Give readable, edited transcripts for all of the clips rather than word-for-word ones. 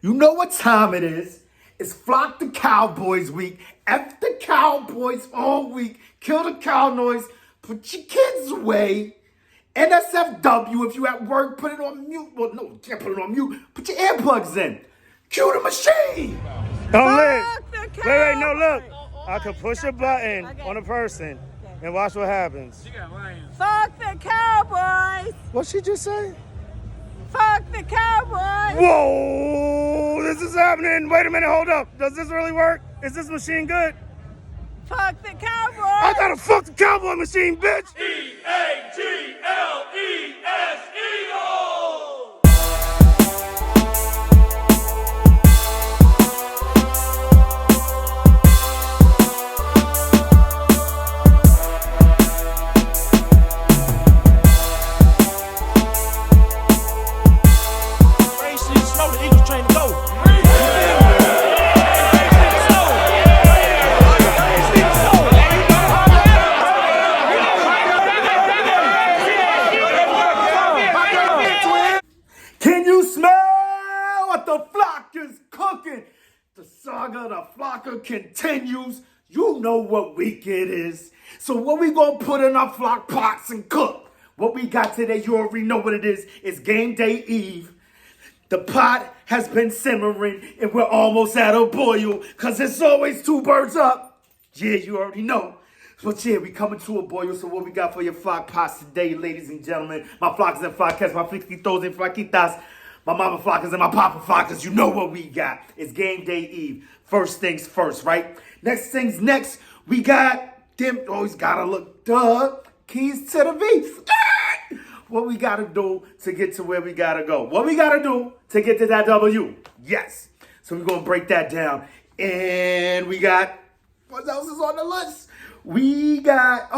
You know what time it is. It's Flock the Cowboys week. F the Cowboys all week. Kill the cow noise. Put your kids away. NSFW, if you at work, put it on mute. Well, no, you can't put it on mute. Put your earplugs in. Cue the machine. Don't lick. Wait, no, look. I can push a button on a person and watch what happens. Fuck the Cowboys! What'd she just say? Fuck the Cowboys! Whoa, this is happening. Wait a minute, hold up. Does this really work? Is this machine good? Fuck the Cowboys! I gotta fuck the cowboy machine, bitch. E-A-G-L-E-S, Eagles! Can you smell what the flock is cooking? The saga of the flocker continues. You know what week it is. So what we gonna put in our flock pots and cook? What we got today, you already know what it is. It's game day eve. The pot has been simmering and we're almost at a boil because it's always two birds up. Yeah, you already know. But yeah, we coming to a boil. So what we got for your flock pots today, ladies and gentlemen? My flockers and flockers, my fliquitos and flackitas, my mama flockers and my papa flockers. You know what we got. It's game day eve. First things first, right? Next things next. We got them. Always gotta look. Keys to the V. What we gotta do to get to where we gotta go? What we gotta do to get to that W? Yes. So we're gonna break that down. And we got, what else is on the list? We got,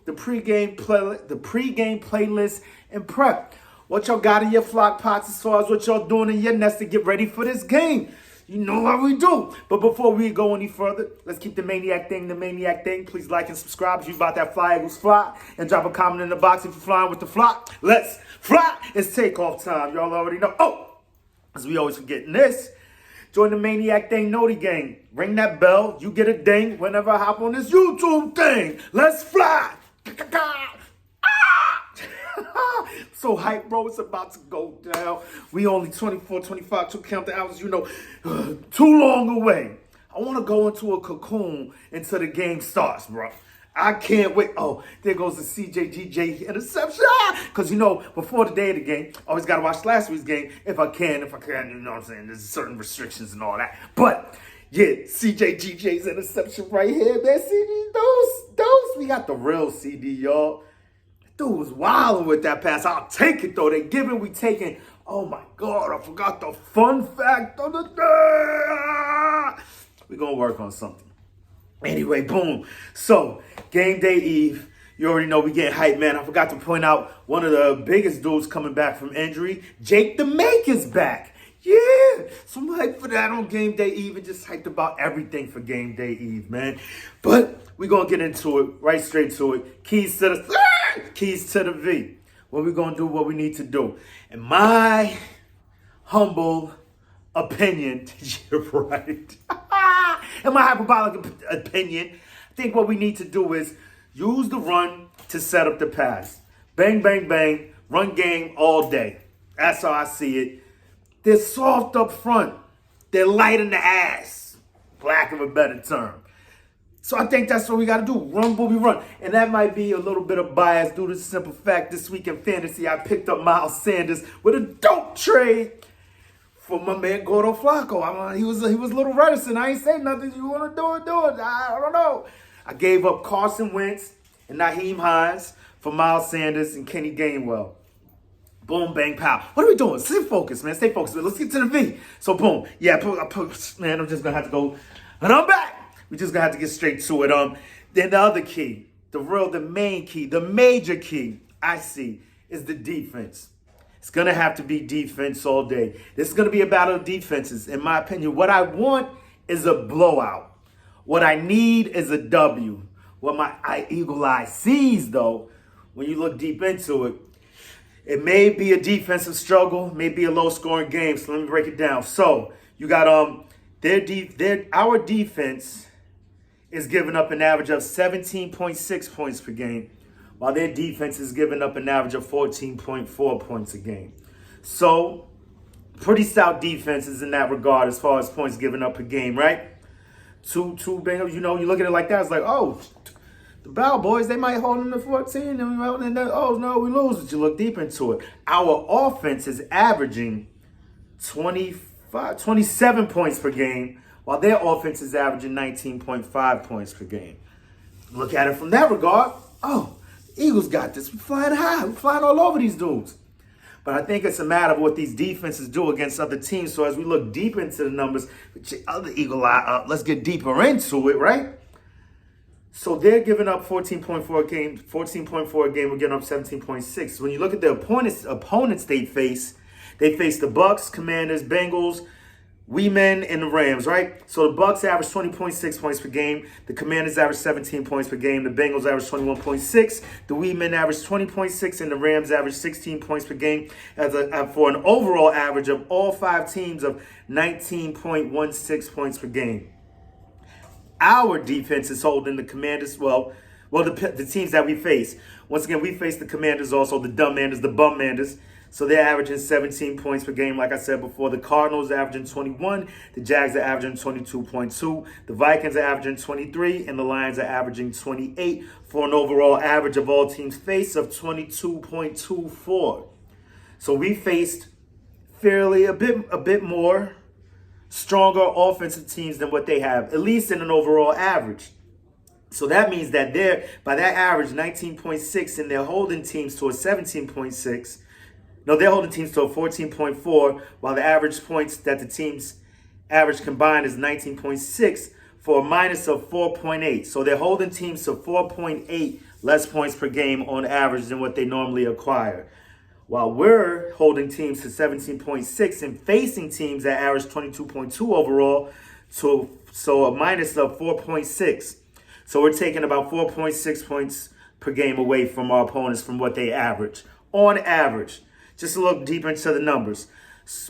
the pregame playlist and prep. What y'all got in your flock pots as far as what y'all doing in your nest to get ready for this game. You know how we do. But before we go any further, let's keep the maniac thing. Please like and subscribe if you about that fly Eagles fly. And drop a comment in the box if you're flying with the flock. Let's fly. It's takeoff time. Y'all already know. As we always forgetting this. Join the Maniac Thing Noti Gang. Ring that bell. You get a ding whenever I hop on this YouTube thing. Let's fly. So hype, bro. It's about to go down. We only 24, 25 to count the hours. You know, too long away. I want to go into a cocoon until the game starts, bro. I can't wait. Oh, there goes the CJGJ interception. Because, you know, before the day of the game, I always got to watch last week's game if I can, you know what I'm saying? There's certain restrictions and all that. But, yeah, CJGJ's interception right here, man. CD, those. We got the real CD, y'all. Dude was wilding with that pass. I'll take it, though. They giving, we taking. Oh, my God. I forgot the fun fact of the day. We're going to work on something. Anyway, boom. So, game day eve. You already know we getting hyped, man. I forgot to point out one of the biggest dudes coming back from injury. Jake the Make is back. Yeah. So I'm hyped for that on game day eve and just hyped about everything for game day eve, man. But we're going to get into it, right straight to it. Keys to the V. What we going to do, what we need to do. In my humble opinion, you're right. In my hyperbolic opinion, I think what we need to do is use the run to set up the pass. Bang, bang, bang. Run game all day. That's how I see it. They're soft up front. They're light in the ass. For lack of a better term. So I think that's what we got to do. Run, Boobie, run. And that might be a little bit of bias due to the simple fact this week in fantasy, I picked up Miles Sanders with a dope trade for my man Gordo Flacco. He was a little reticent. I ain't saying nothing. You want to do it. I don't know. I gave up Carson Wentz and Naheem Hines for Miles Sanders and Kenny Gainwell. Boom, bang, pow. What are we doing? Stay focused, man. Stay focused. Let's get to the V. So, boom. Yeah, man, I'm just going to have to go. And I'm back. We just going to have to get straight to it. Then the other key, the main key, the major key I see is the defense. It's going to have to be defense all day. This is going to be a battle of defenses, in my opinion. What I want is a blowout. What I need is a W. What my eagle eye sees, though, when you look deep into it, It may be a defensive struggle, may be a low-scoring game. So let me break it down. So you got our defense is giving up an average of 17.6 points per game, while their defense is giving up an average of 14.4 points a game. So pretty stout defenses in that regard as far as points given up per game, right? Two Bengals, you look at it like that, it's like, oh, the Bow Boys, they might hold them to 14, and then, oh, no, we lose. But you look deep into it. Our offense is averaging 27 points per game, while their offense is averaging 19.5 points per game. Look at it from that regard. Oh, the Eagles got this. We're flying high. We're flying all over these dudes. But I think it's a matter of what these defenses do against other teams. So as we look deep into the numbers, with your other eagle eye up, let's get deeper into it, right? So they're giving up 14.4 a game. We're giving up 17.6. When you look at the opponents they face the Bucks, Commanders, Bengals, Men, and the Rams, right? So the Bucks average 20.6 points per game. The Commanders average 17 points per game. The Bengals average 21.6. The Men average 20.6, and the Rams average 16 points per game for an overall average of all five teams of 19.16 points per game. Our defense is holding the Commanders, the teams that we face. Once again, we face the Commanders also, the Dumbmanders, the Bummanders. So they're averaging 17 points per game, like I said before. The Cardinals are averaging 21. The Jags are averaging 22.2. The Vikings are averaging 23. And the Lions are averaging 28 for an overall average of all teams faced of 22.24. So we faced fairly a bit more stronger offensive teams than what they have, at least in an overall average. So that means that they're, by that average, 19.6, and they're holding teams to a 17.6. No, they're holding teams to a 14.4, while the average points that the teams average combined is 19.6 for a minus of 4.8. So they're holding teams to 4.8 less points per game on average than what they normally acquire. While we're holding teams to 17.6 and facing teams that average 22.2 overall, so a minus of 4.6. So we're taking about 4.6 points per game away from our opponents from what they average. On average, just to look deeper into the numbers.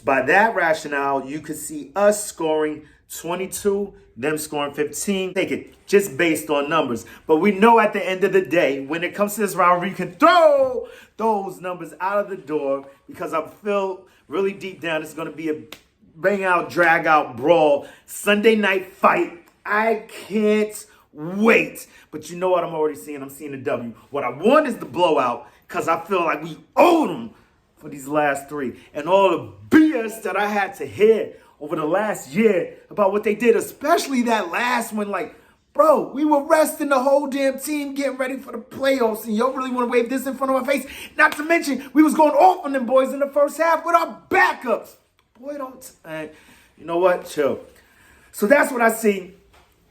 By that rationale, you could see us scoring 22, them scoring 15. Take it just based on numbers. But we know at the end of the day, when it comes to this rivalry, you can throw those numbers out of the door, because I feel really deep down it's going to be a bang out, drag out brawl, Sunday night fight. I can't wait. But you know what I'm already seeing? I'm seeing a W. What I want is the blowout, because I feel like we owe them for these last three. And all the BS that I had to hear over the last year about what they did, especially that last one, like, bro, we were resting the whole damn team, getting ready for the playoffs, and y'all really want to wave this in front of my face? Not to mention, we was going off on them boys in the first half with our backups. Boy, you know what? Chill. So that's what I see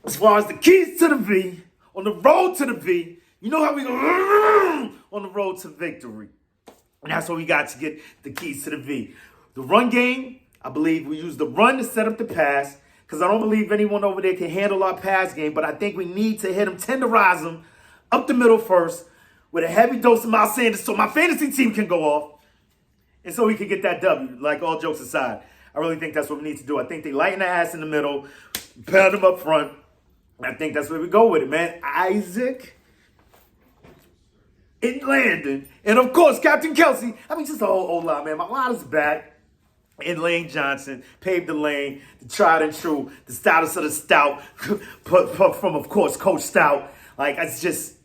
as far as the keys to the V, on the road to the V. You know how we go on the road to victory. And that's what we got to get the keys to the V. The run game, I believe we use the run to set up the pass, because I don't believe anyone over there can handle our pass game, but I think we need to hit them, tenderize them up the middle first with a heavy dose of Miles Sanders so my fantasy team can go off and so we can get that W. Like, all jokes aside, I really think that's what we need to do. I think they lighten the ass in the middle, pound them up front. I think that's where we go with it, man. Isaac and Landon, and of course, Captain Kelsey. I mean, just a whole line, man. My line is back. And Lane Johnson paved the lane, the tried and true, the stoutest of the stout, from, of course, Coach Stout. Like, it's just,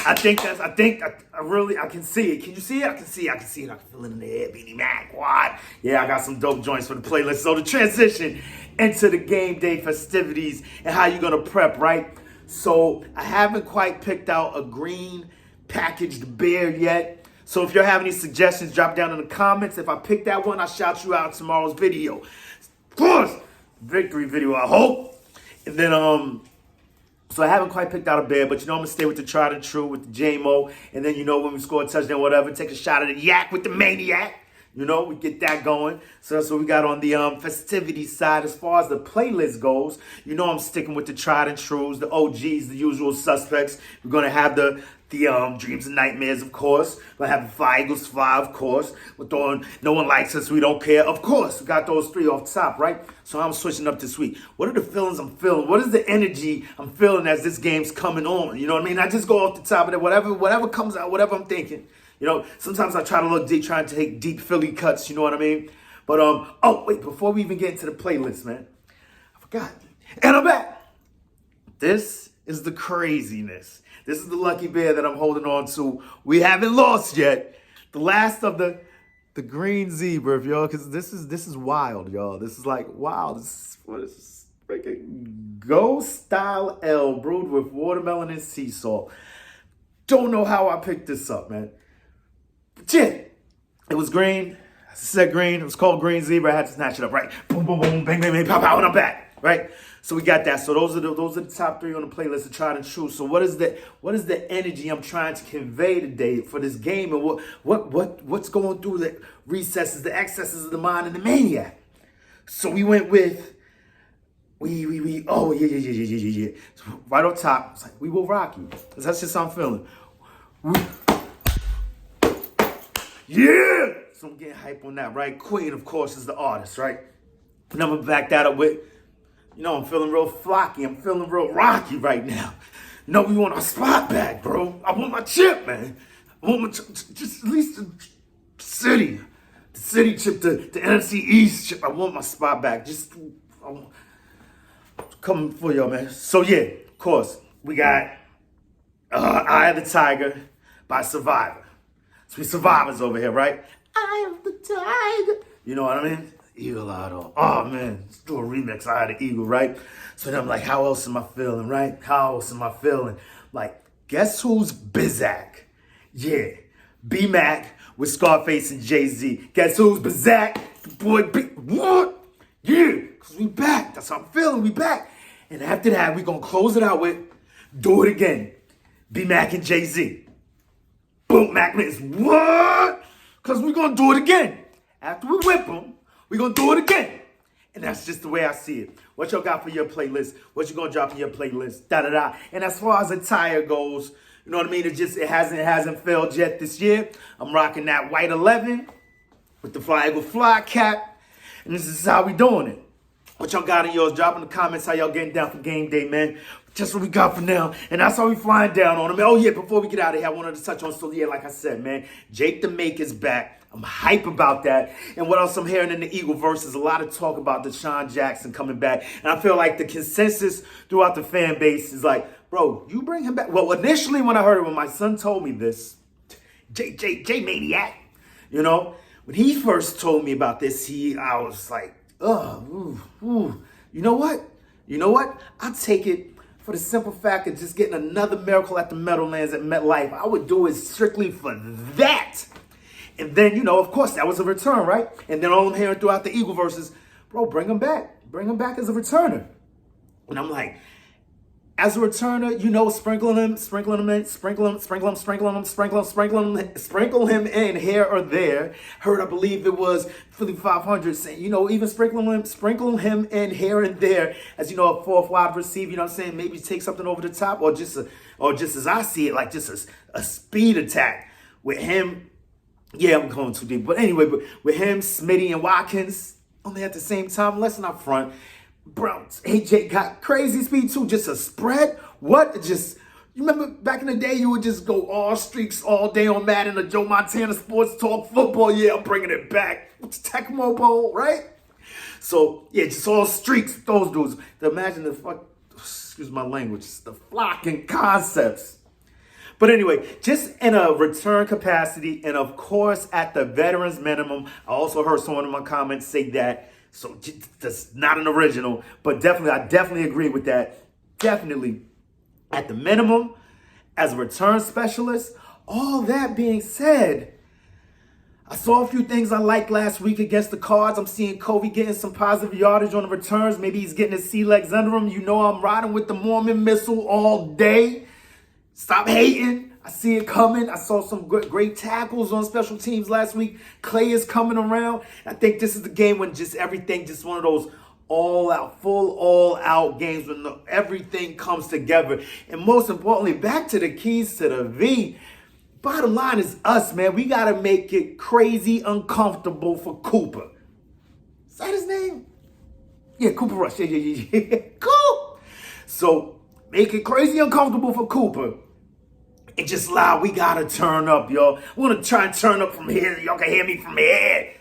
I can see it. Can you see it? I can see it. I can feel it in the air. Beanie Mac, what? Yeah, I got some dope joints for the playlist. So the transition into the game day festivities and how you're going to prep, right? So I haven't quite picked out a green packaged beer yet. So if you have any suggestions, drop down in the comments. If I pick that one, I'll shout you out in tomorrow's video. Of course, victory video, I hope. And then, so I haven't quite picked out a bear, but you know I'm going to stay with the tried and true, with the J-Mo. And then, you know, when we score a touchdown, whatever, take a shot at the yak with the maniac. You know, we get that going. So that's what we got on the festivity side. As far as the playlist goes, you know I'm sticking with the tried and trues, the OGs, the usual suspects. We're going to have the the Dreams and Nightmares, of course. We're gonna have the Fly Eagles Fly, of course. We're throwing No One Likes Us, We Don't Care. Of course, we got those three off top, right? So I'm switching up this week. What are the feelings I'm feeling? What is the energy I'm feeling as this game's coming on? You know what I mean? I just go off the top of it, whatever comes out, whatever I'm thinking. You know, sometimes I try to look deep, trying to take deep Philly cuts, you know what I mean? But, oh, wait, before we even get into the playlist, man, I forgot. And I'm back. This is the craziness. This is the lucky bear that I'm holding on to. We haven't lost yet. The last of the green zebra, y'all, because this is wild, y'all. This is like, wow, what is this? Freaking Ghost Style L brewed with watermelon and sea salt. Don't know how I picked this up, man. But yeah, it was green. I said green. It was called Green Zebra. I had to snatch it up, right? Boom, boom, boom, bang, bang, bang, pow, pow, and I'm back, right? So we got that. So those are the top three on the playlist of tried and true. So what is the energy I'm trying to convey today for this game, and what's going through the recesses, the excesses of the mind, and the maniac? So we went with oh yeah. So right on top, it's like We Will Rock You. That's just how I'm feeling. Yeah! So I'm getting hype on that, right? Queen, of course, is the artist, right? And I'm gonna back that up with, you know, I'm feeling real flocky. I'm feeling real rocky right now. You know, we want our spot back, bro. I want my chip, man. I want my just at least the city chip, the NFC East chip. I want my spot back. I'm coming for y'all, man. So yeah, of course, we got Eye of the Tiger by Survivor. So we survivors over here, right? Eye of the Tiger. You know what I mean? Eagle Eye though. Oh man, let's do a remix. Eye of the Eagle, right? So then I'm like, how else am I feeling, right? How else am I feeling? Like, guess who's Bizak? Yeah, B-Mac with Scarface and Jay-Z. Guess who's Bizak? The boy B. What? Yeah, because we back. That's how I'm feeling. We back. And after that, we going to close it out with Do It Again. B-Mac and Jay-Z. Boom, Mac Miss. What? Because we going to do it again. After we whip them, we going to do it again. And that's just the way I see it. What y'all got for your playlist? What you going to drop in your playlist? Da-da-da. And as far as attire goes, you know what I mean? It hasn't failed yet this year. I'm rocking that white 11 with the Fly Eagle Fly cap. And this is how we doing it. What y'all got in yours? Drop in the comments how y'all getting down for game day, man. Just what we got for now. And that's how we flying down on them. Oh, yeah, before we get out of here, I wanted to touch on, so yeah, like I said, man, Jake the Make is back. I'm hype about that. And what else I'm hearing in the Eagle verse is a lot of talk about Deshaun Jackson coming back. And I feel like the consensus throughout the fan base is like, bro, you bring him back. Well, initially when I heard it, when my son told me this, J Maniac, you know, when he first told me about this, I was like, you know what? I'll take it for the simple fact of just getting another miracle at the Meadowlands at MetLife. I would do it strictly for that. And then, you know, of course, that was a return, right? And then all I'm hearing throughout the Eagle verses, bro, bring him back. Bring him back as a returner. And I'm like, as a returner, you know, sprinkle him in here or there. Heard, I believe it was Philly 500 saying, you know, even sprinkle him in here and there as, you know, a fourth wide receiver, you know what I'm saying? Maybe take something over the top, or just as I see it, like just a speed attack with him. Yeah, I'm going too deep. But anyway, with him, Smitty, and Watkins only at the same time, let's not front. Bro, AJ got crazy speed too. Just a spread. What? You remember back in the day, you would just go all streaks all day on Madden or Joe Montana Sports Talk Football. Yeah, I'm bringing it back. It's Tecmo Bowl, right? So, yeah, just all streaks with those dudes. Imagine excuse my language, the flocking concepts. But anyway, just in a return capacity, and of course at the veterans minimum. I also heard someone in my comments say that. So that's not an original, but I definitely agree with that. Definitely at the minimum, as a return specialist. All that being said, I saw a few things I liked last week against the Cards. I'm seeing Kobe getting some positive yardage on the returns. Maybe he's getting his sea legs under him. You know I'm riding with the Mormon missile all day. Stop hating. I see it coming. I saw some great tackles on special teams last week. Clay is coming around. I think this is the game when just everything, just one of those all out, full all out games when everything comes together. And most importantly, back to the keys to the V. Bottom line is us, man. We got to make it crazy uncomfortable for Cooper. Is that his name? Yeah, Cooper Rush. Yeah. Cool. So make it crazy uncomfortable for Cooper. And just loud, we got to turn up, y'all. I want to try and turn up from here. Y'all can hear me from here.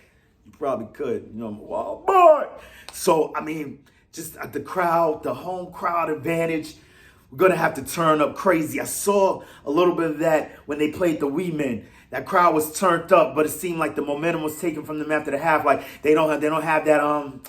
You probably could. You know, I'm a wild boy. So, I mean, just the crowd, the home crowd advantage. We're going to have to turn up crazy. I saw a little bit of that when they played the Wee Men. That crowd was turned up, but it seemed like the momentum was taken from them after the half. Like they don't have that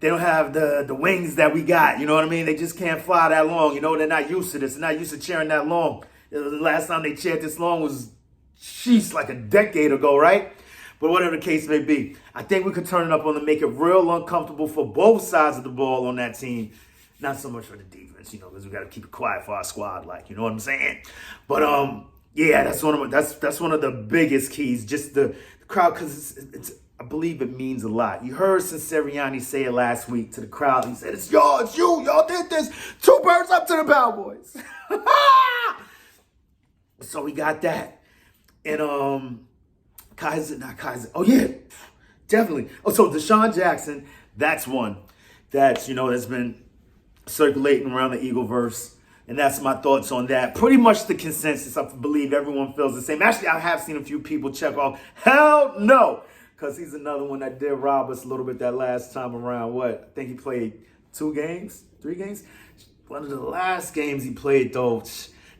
they don't have the wings that we got. You know what I mean? They just can't fly that long. You know, they're not used to this. They're not used to cheering that long. The last time they cheered this long was, sheesh, like a decade ago, right? But whatever the case may be, I think we could turn it up on to make it real uncomfortable for both sides of the ball on that team. Not so much for the defense, you know, because we got to keep it quiet for our squad, like, you know what I'm saying? But yeah, that's one of the biggest keys, just the crowd, because it's I believe it means a lot. You heard Sirianni say it last week to the crowd. He said, "It's y'all, it's you, y'all did this. 2 birds up to the Cowboys." So we got that, and Kyzir. Oh yeah, definitely. Oh, so Deshaun Jackson, that's one that's that's been circulating around the Eagleverse, and that's my thoughts on that. Pretty much the consensus. I believe everyone feels the same. Actually, I have seen a few people check off, hell no, because he's another one that did rob us a little bit that last time around. What? I think he played 2 games, 3 games. One of the last games he played, though,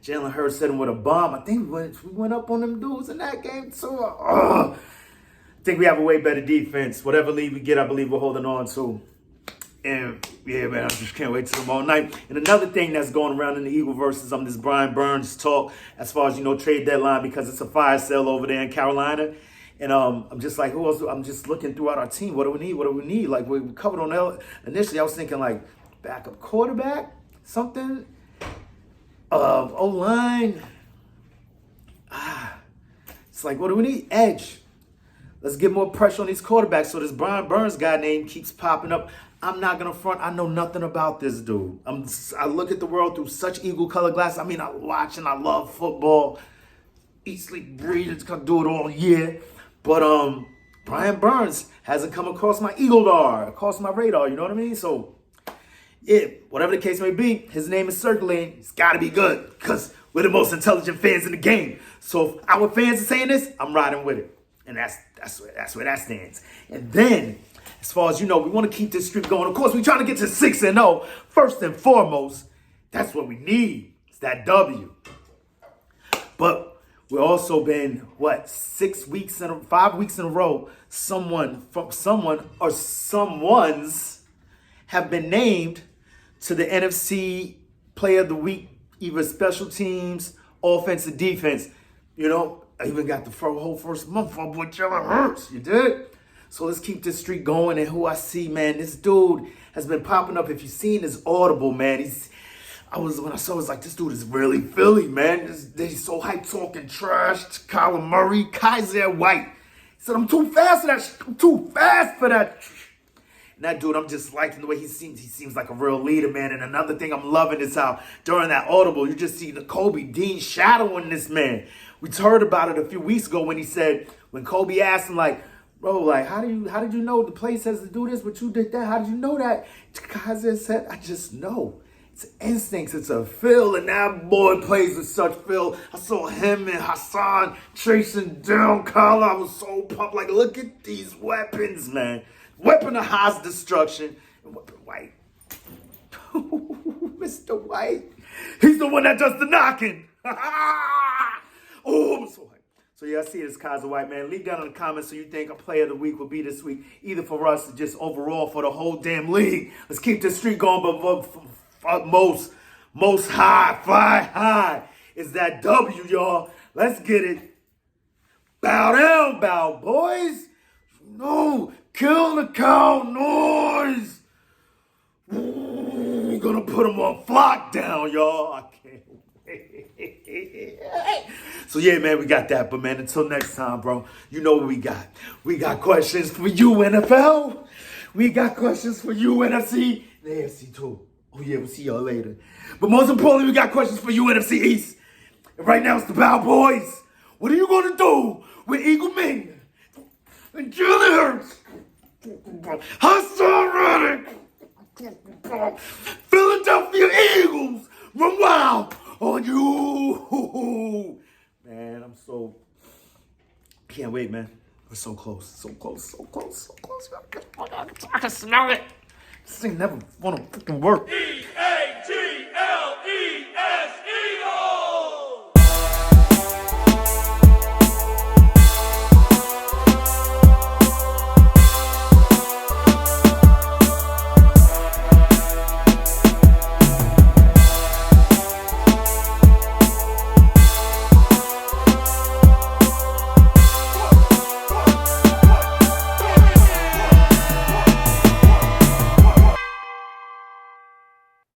Jalen Hurts hit him with a bomb. I think we went up on them dudes in that game, too. I think we have a way better defense. Whatever lead we get, I believe we're holding on to. And yeah, man, I just can't wait till tomorrow night. And another thing that's going around in the Eagleverse is this Brian Burns talk as far as, trade deadline, because it's a fire sale over there in Carolina. And I'm just like, who else? I'm just looking throughout our team. What do we need? What do we need? Like, we covered on L. Initially, I was thinking, like, backup quarterback, something. O-line. It's like, what do we need? Edge. Let's get more pressure on these quarterbacks. So this Brian Burns guy name keeps popping up. I'm not going to front. I know nothing about this dude. I look at the world through such eagle color glass. I mean, I watch and I love football. Eat, sleep, breathe. It's going to do it all year. But Brian Burns hasn't come across my across my radar. You know what I mean? So, yeah, whatever the case may be, his name is circulating. It's got to be good because we're the most intelligent fans in the game. So if our fans are saying this, I'm riding with it. And that's where that stands. And then, as far as we want to keep this streak going. Of course, we're trying to get to 6-0. First and foremost, that's what we need. It's that W. But we've also been, 5 weeks in a row, someone's have been named to the NFC Player of the Week, either special teams, offense, or defense. I even got the whole first month for boy Jalen Hurts. You did? So let's keep this streak going. And who I see, man, this dude has been popping up. If you've seen his Audible, man, when I saw it, was like, this dude is really Philly, man. He's so hype talking trash to Kyler Murray, Kyzir White. He said, I'm too fast for that. I'm too fast for that. And that dude, I'm just liking the way he seems. He seems like a real leader, man. And another thing I'm loving is how during that Audible, you just see the Kobe Dean shadowing this man. We heard about it a few weeks ago when he said, when Kobe asked him, like, bro, like, how did you know the play says to do this, but you did that? How did you know that? Kyzir said, I just know. It's instincts. It's a feel, and that boy plays with such feel. I saw him and Hassan chasing down Kyler. I was so pumped. Like, look at these weapons, man. Weapon of Haas destruction. And Weapon White. Mr. White. He's the one that does the knocking. Oh, I'm so hyped. So, yeah, I see this Kyzir White, man. Leave down in the comments so you think a player of the week will be this week, either for us or just overall for the whole damn league. Let's keep this streak going, but most high, fly high is that W, y'all. Let's get it. Bow down, bow, boys. No, kill the cow noise. We're going to put them on lockdown, y'all. I can't wait. So, yeah, man, we got that. But, man, until next time, bro, you know what we got. We got questions for you, NFL. We got questions for you, NFC. The AFC too. Oh yeah, we'll see y'all later. But most importantly, we got questions for you, NFC East. And right now it's the Cowboys. What are you gonna do with Eagle Ming and Jalen Hurts? Hassan Reddick. Philadelphia Eagles run wild on you. Man, I'm so can't wait, man. We're so close, so close, so close, so close. I can smell it. This thing never wanna fucking work. EAG!